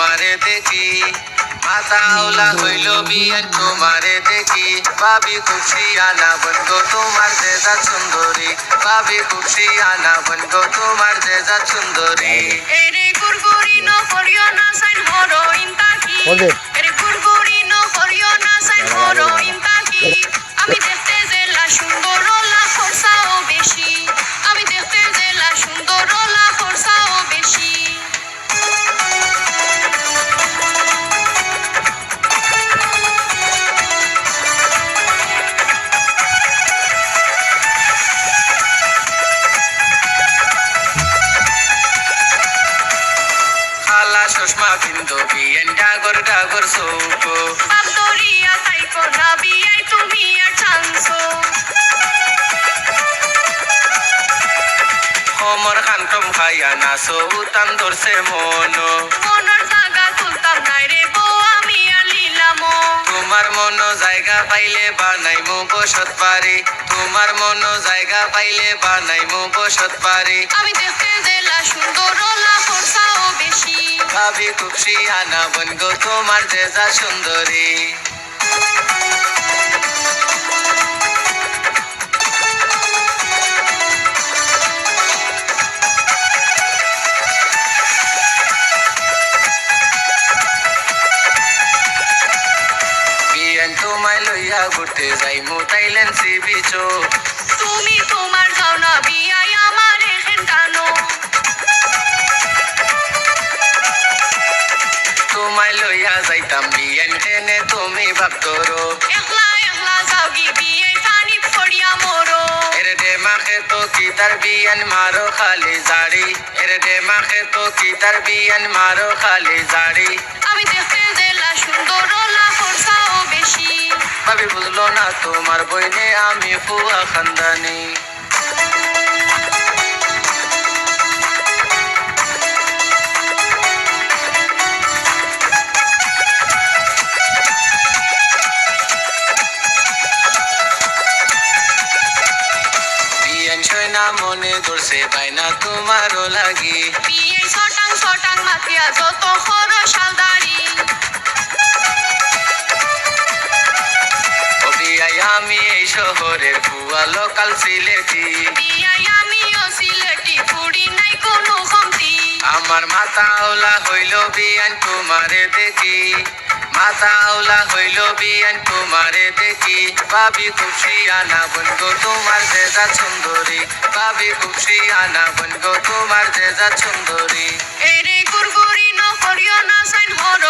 তোমারে দেখি মাথা আওলা হইল বিয়ান তোমারে দেখি ভাবি খুশি আনা বনগো তোমার জেজা সুন্দরী ভাবি খুশি আনা বনগো তোমার জেজা সুন্দরী এরে গুরগুরি ন করিও না সাইন হরো ইনতাকি এরে গুরগুরি ন করিও না সাইন হরো ইনতাকি আমি দেখতে জেলা সুন্দর লা খরচাও বেশি আমি দেখতে জেলা সুন্দর লা খরচাও বেশি চশমা বিন্দু বিয়েন ডাগর ডাগর সৌকো বান্দরিয়া তাই কোনা বিয়াই তুমি আর চান্সো হোমর খান্তম খাইয়া নাচো উতান ধরছে মনো মনের জায়গা তুলতাম নাই রে বউ আমি আর লীলাম তোমার মন জায়গা পাইলে বানাইমু বসত পারি তোমার মন জায়গা পাইলে বানাইমু বসত পারি আমি দেখতে জেলা সুন্দর লা খরচাও বেশি ভাবি খুশি আনা বনগো তোমার জেজা সুন্দরী বিয়ান তোমায় লইয়া ঘুরতে যাইমু থাইল্যান্ড সি বিচো তুমি তোমার যাও না বিয়াই আমার এখান টানো তোমায় লইয়া যাইতাম বিয়ান টেনে তুমি ভাবতরো একলা একলা যাও গি বিয়াই পানি ফড়িয়া মরো এর ডে মাখে তো কি তার বিয়ান মারো খালি জাড়ি এর ডে মাখে তো কি তার বিয়ান মারো খালি জাড়ি আমি দেখতে জেলা সুন্দর লা খরচাও বেশি ভাবি বুঝলো না তোমার বইনে আমি ফুয়া খানদানি বিয়ান সয়না মনে ধরছে বাইনা তোমারও লাগি বিয়াই ছটাং ছটাং মাথিয়া যত খরচ শালদারি ও বিয়াই আমি এই শহরের ফুয়া লোকাল সিলেটি বিয়াই আমিও সিলেটি ফুড়ি নাই কোনো কমতি আমার মাথা আওলা হইল বিয়ান তোমারে দেখি মাথা আওলা হইল বিয়ান তোমারে দেখি ভাবি খুশি আনা বনগো তোমার জেজা সুন্দরী ভাবি খুশি আনা বনগো তোমার জেজা সুন্দরী এরে গুরগুরি ন করিও না সাইন হরো